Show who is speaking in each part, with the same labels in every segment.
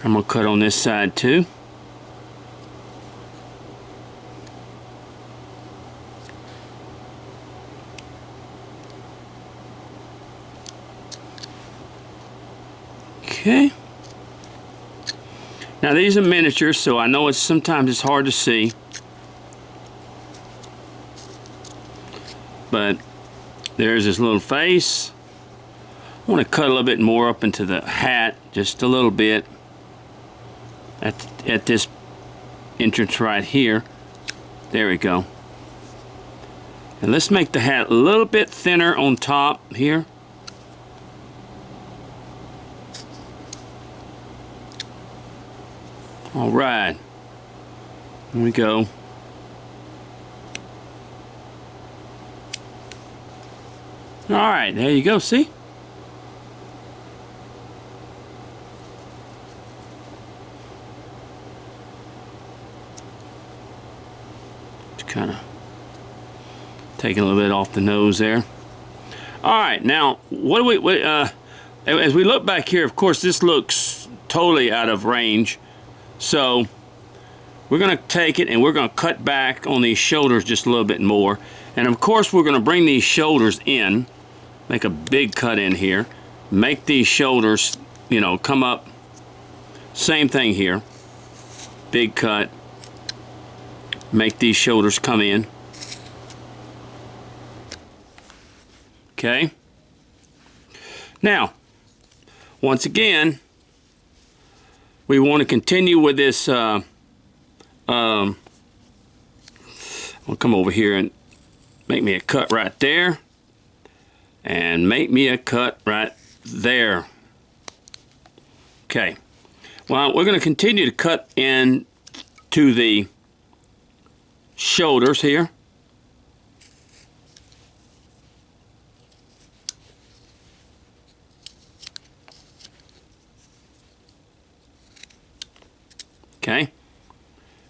Speaker 1: I'm going to cut on this side too. Okay. Now these are miniatures, so I know sometimes it's hard to see. But there's his little face. I want to cut a little bit more up into the hat, just a little bit. At this entrance right here. There we go. And let's make the hat a little bit thinner on top here. All right, here we go. All right, there you go, see? Just kind of taking a little bit off the nose there. All right, now, as we look back here, of course, this looks totally out of range. So we're going to take it and we're going to cut back on these shoulders just a little bit more. And of course we're going to bring these shoulders in, make a big cut in here, make these shoulders, you know, come up. Same thing here. Big cut. Make these shoulders come in. Okay. Now, once again, we want to continue with this. I'll come over here and make me a cut right there, and make me a cut right there. Okay. Well, we're going to continue to cut in to the shoulders here. Okay,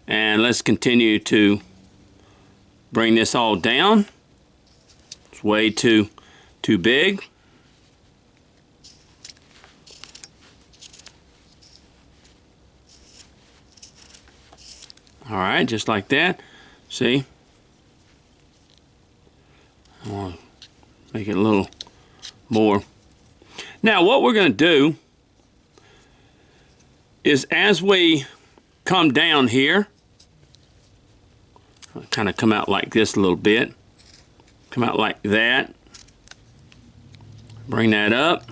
Speaker 1: and let's continue to bring this all down. It's way too big. All right, just like that. See? I'll make it a little more. Now, what we're going to do is, as we come down here, kind of come out like this a little bit, come out like that, bring that up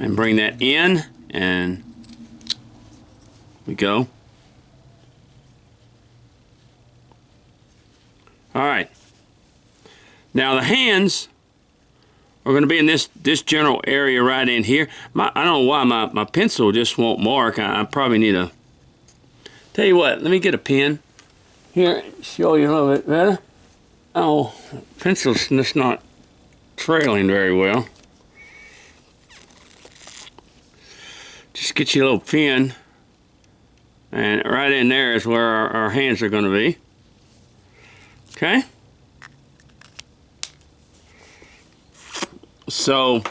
Speaker 1: and bring that in, and we go. All right, now the hands are going to be in this general area right in here. I don't know why my pencil just won't mark. I probably need a... Tell you what, let me get a pen here, show you a little bit better. Oh, pencil's just not trailing very well. Just get you a little pen, and right in there is where our hands are going to be. Okay? So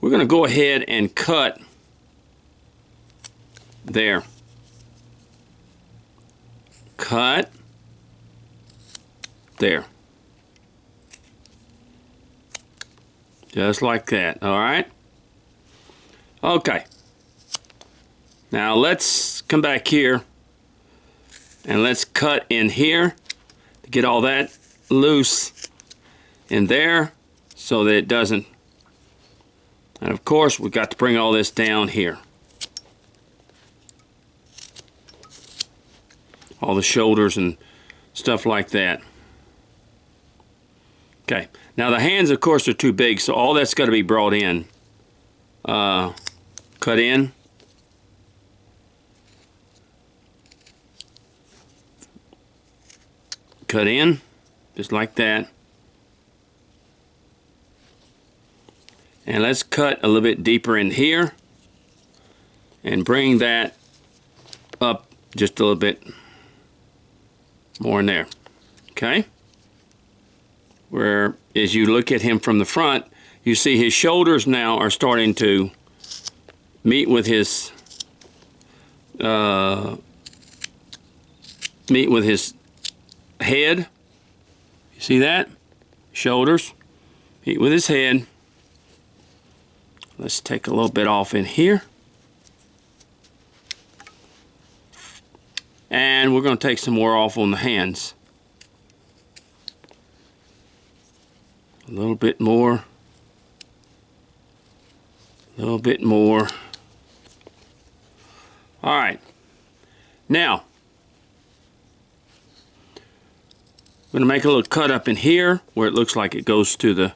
Speaker 1: we're going to go ahead and cut there. Cut there. Just like that, all right? Okay. Now let's come back here and let's cut in here to get all that loose in there so that it doesn't, and of course we've got to bring all this down here, all the shoulders and stuff like that. Okay, now the hands of course are too big, so all that's got to be brought in, cut in, cut in, just like that. And let's cut a little bit deeper in here and bring that up just a little bit more in there. Okay? Where as you look at him from the front, you see his shoulders now are starting to meet with his head. You see that? Shoulders. Meet with his head. Let's take a little bit off in here. And we're going to take some more off on the hands. A little bit more. A little bit more. All right. Now, I'm going to make a little cut up in here where it looks like it goes to the...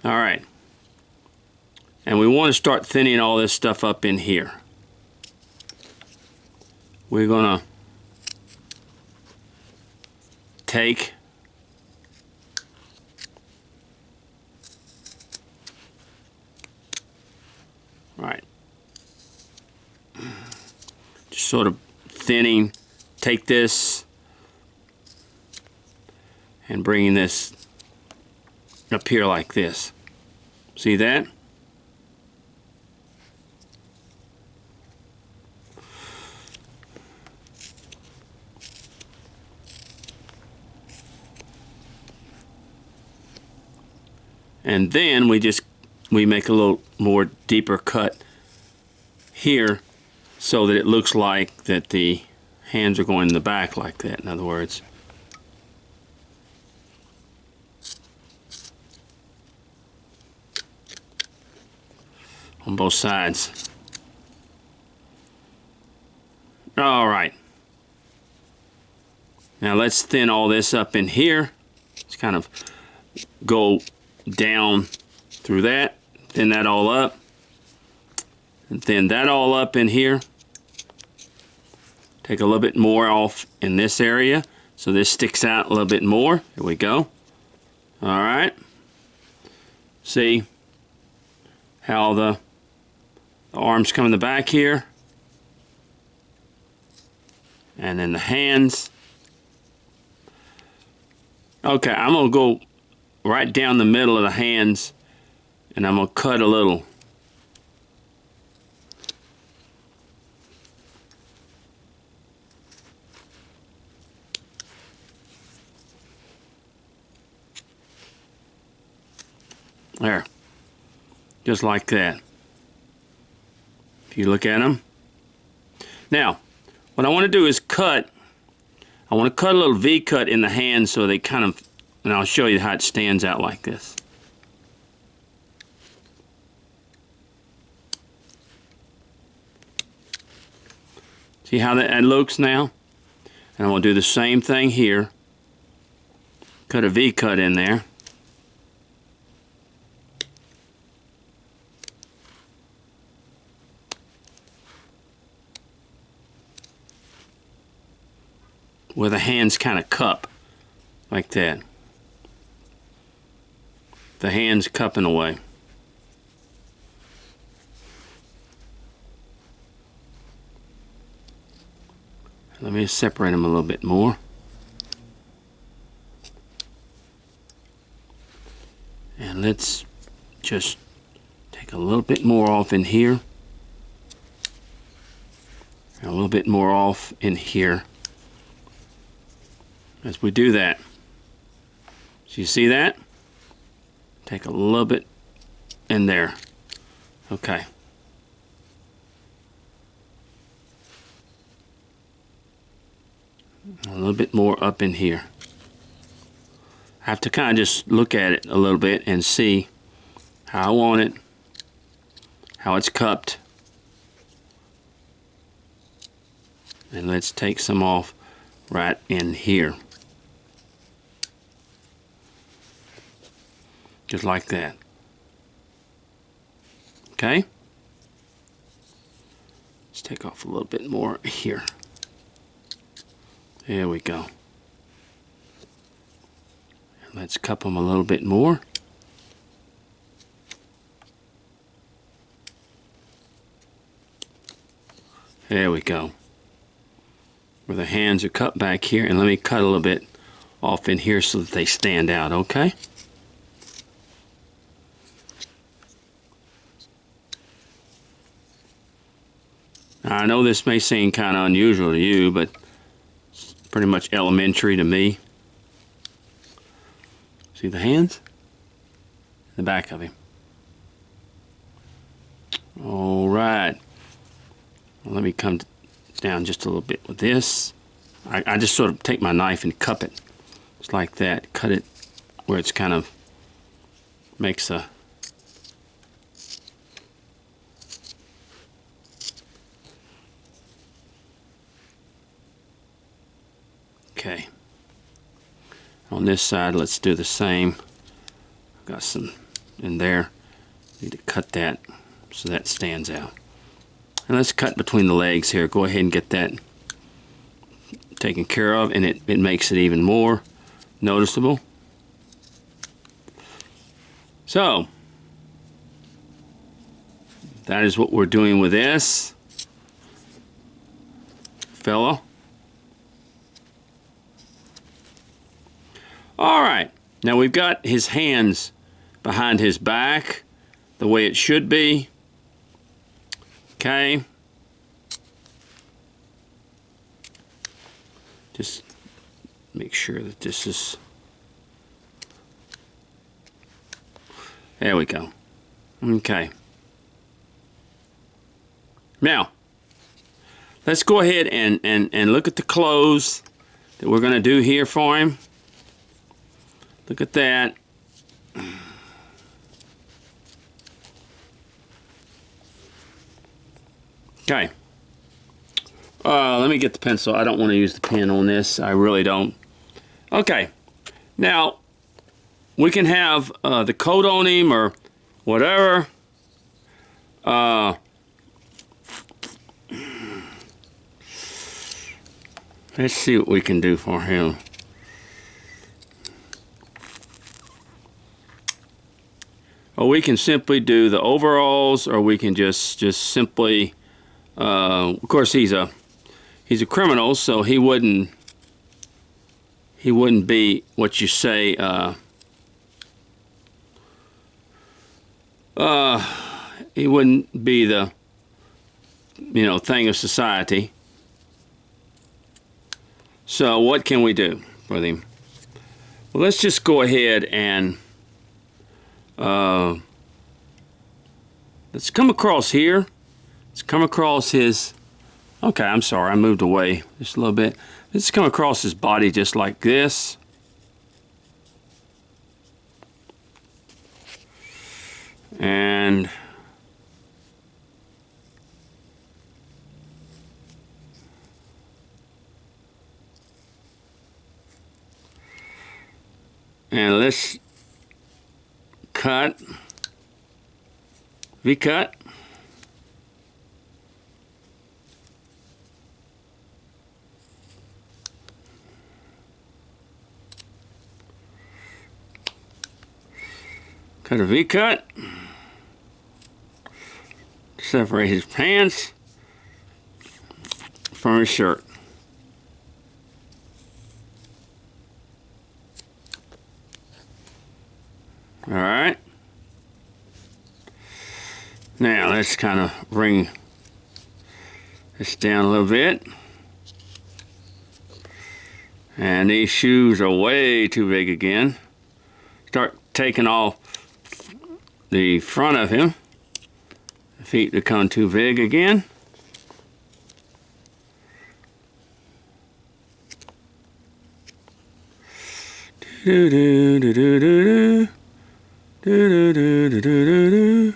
Speaker 1: All right. And we want to start thinning all this stuff up in here. We're going to take right, just sort of thinning, take this and bringing this up here like this. See that? And then we make a little more deeper cut here so that it looks like that the hands are going in the back like that, in other words. On both sides. All right. Now let's thin all this up in here. Let's kind of go down through that, thin that all up, and thin that all up in here. Take a little bit more off in this area so this sticks out a little bit more. Here we go. All right. See how the arms come in the back here, and then the hands. Okay, I'm gonna go right down the middle of the hands, and I'm going to cut a little. There. Just like that. If you look at them. Now, what I want to do is cut. I want to cut a little V cut in the hands so they kind of, and I'll show you how it stands out like this. See how that looks now? And I'm going to do the same thing here. Cut a V cut in there. Where the hands kind of cup, like that. The hands cupping away. Let me separate them a little bit more. And let's just take a little bit more off in here. And a little bit more off in here. As we do that. So you see that? Take a little bit in there. Okay. A little bit more up in here. I have to kind of just look at it a little bit and see how I want it, how it's cupped. And let's take some off right in here. Just like that. Okay? Let's take off a little bit more here. There we go. And let's cup them a little bit more. There we go. Where the hands are cut back here, and let me cut a little bit off in here so that they stand out, okay? Now, I know this may seem kind of unusual to you, but it's pretty much elementary to me. See the hands? The back of him. All right. Well, let me come down just a little bit with this. I just sort of take my knife and cup it. Just like that. Cut it where it's kind of makes a... Okay. On this side, let's do the same. Got some in there. Need to cut that so that stands out. And let's cut between the legs here. Go ahead and get that taken care of, and it makes it even more noticeable. So, that is what we're doing with this fellow. All right, now we've got his hands behind his back the way it should be. Okay. Just make sure that this is... There we go. Okay. Now, let's go ahead and look at the clothes that we're going to do here for him. Look at that. Okay. Let me get the pencil. I don't want to use the pen on this. I really don't. Okay. Now, we can have the coat on him or whatever. Let's see what we can do for him. Or we can simply do the overalls, or we can just simply, of course he's a criminal, so he wouldn't be what you say, he wouldn't be the, thing of society. So what can we do with him? Well, let's just go ahead and let's come across here. Let's come across his... Okay, I'm sorry, I moved away just a little bit. Let's come across his body just like this. And... and let's cut, V-cut. Cut a V-cut. Separate his pants from his shirt. All right. Now let's kind of bring this down a little bit. And these shoes are way too big again. Start taking off the front of him. The feet become too big again. Do do do do do do. Do, do, do, do, do, do, do.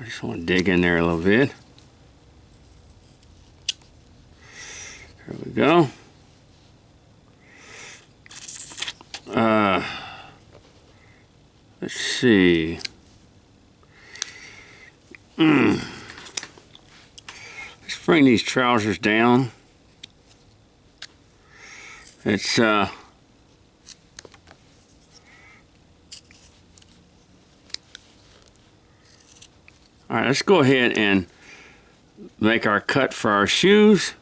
Speaker 1: I just want to dig in there a little bit. There we go. Let's see. Let's bring these trousers down. It's all right, let's go ahead and make our cut for our shoes.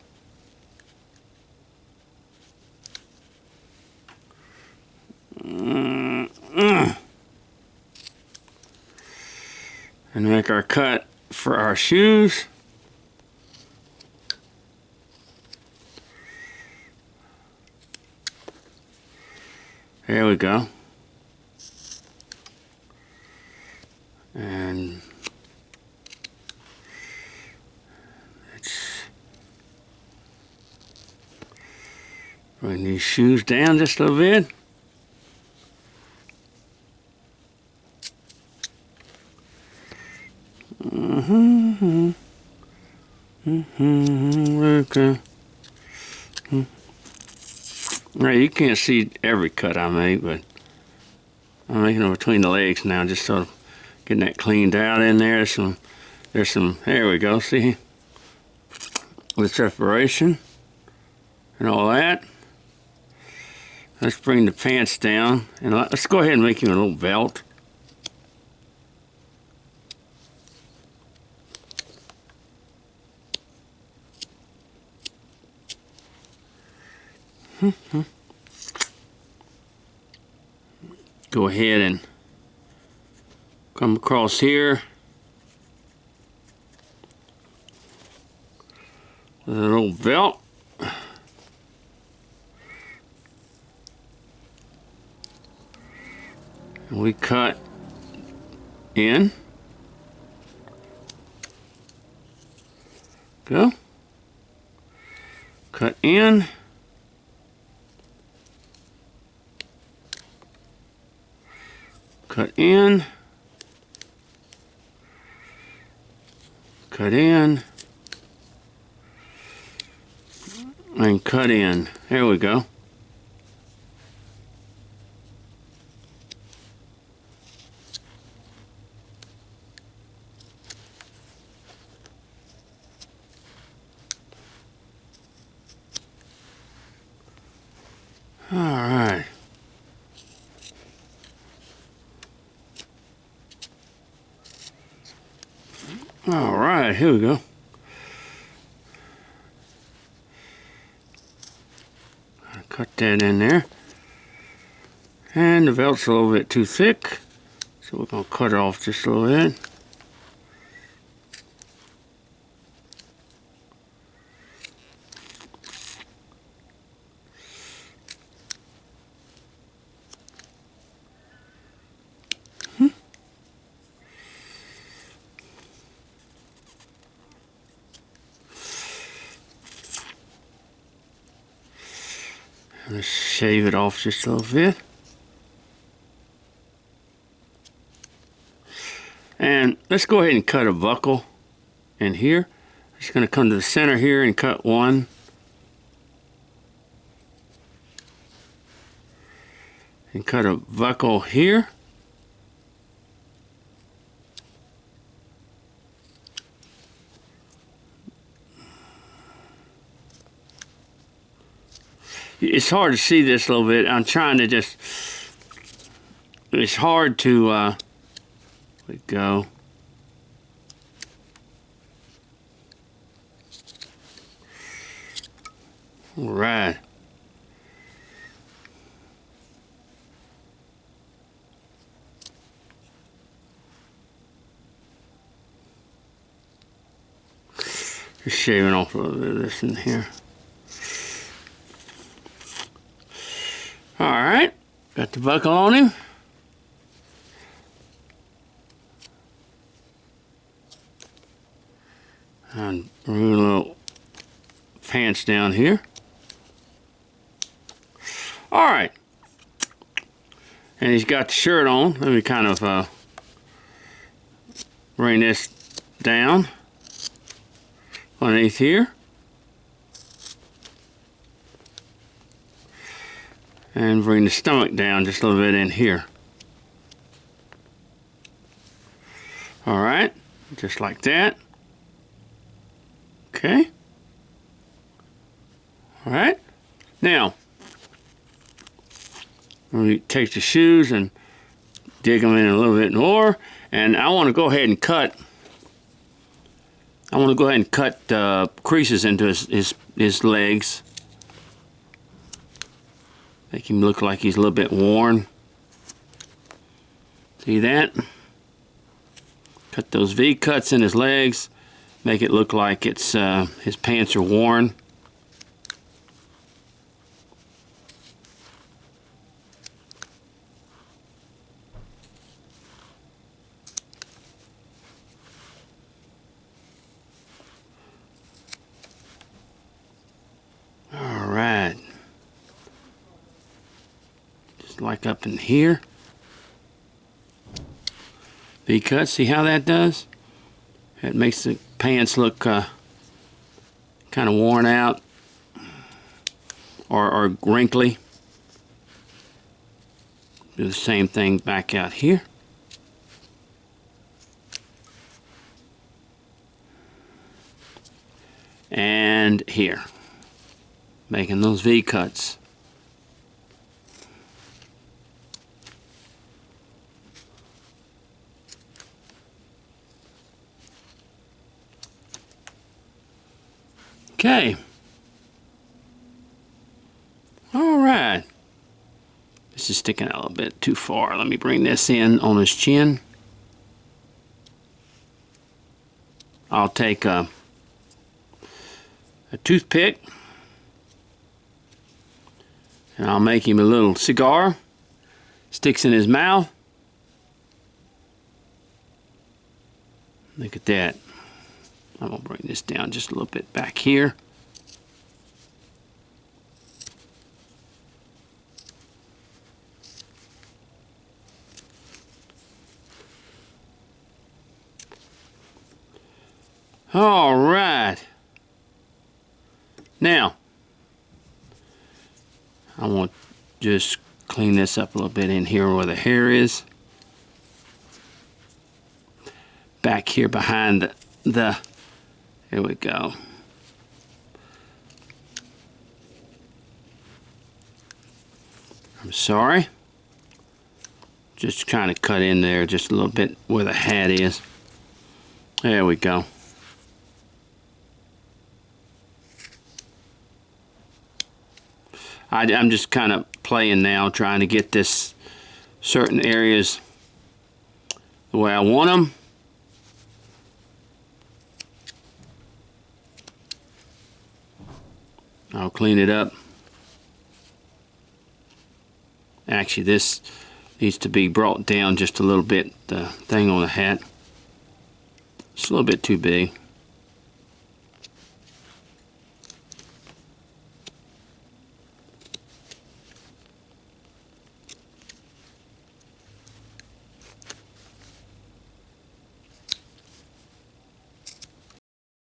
Speaker 1: And make our cut for our shoes. There we go. And let's bring these shoes down just a little bit. Okay. Right, you can't see every cut I make, but I'm making them between the legs now, just sort of getting that cleaned out in there. There's some, there we go, see? The separation and all that. Let's bring the pants down, and let's go ahead and make him a little belt. Go ahead and come across here with a little belt. And we cut in. Go. Cut in. Cut in, cut in, and cut in. There we go. All right. All right, here we go. Cut that in there. And the belt's a little bit too thick, so we're going to cut it off just a little bit. Let's shave it off just a little bit. And let's go ahead and cut a buckle in here. Just going to come to the center here and cut one. And cut a buckle here. It's hard to see this a little bit. I'm trying to just, it's hard to, let it go. All right. Just shaving off a little bit of this in here. All right, got the buckle on him. And remove a little pants down here. All right. And he's got the shirt on. Let me kind of bring this down underneath here. And bring the stomach down just a little bit in here. All right, just like that. Okay. All right. Now, we take the shoes and dig them in a little bit more. And I want to go ahead and cut. I want to go ahead and cut creases into his legs. Make him look like he's a little bit worn. See that? Cut those V cuts in his legs. Make it look like it's his pants are worn. like up in here. V-cut, see how that does? It makes the pants look kind of worn out or wrinkly. Do the same thing back out here. And here, making those V-cuts. Okay. All right. This is sticking out a little bit too far. Let me bring this in on his chin. I'll take a toothpick and I'll make him a little cigar. Sticks in his mouth. Look at that. I'm going to bring this down just a little bit back here. All right. Now, I want to just clean this up a little bit in here where the hair is. Back here behind the here we go. I'm sorry. Just trying to cut in there just a little bit where the hat is. There we go. I'm just kind of playing now, trying to get this certain areas the way I want them. I'll clean it up. Actually, this needs to be brought down just a little bit, the thing on the hat. It's a little bit too big.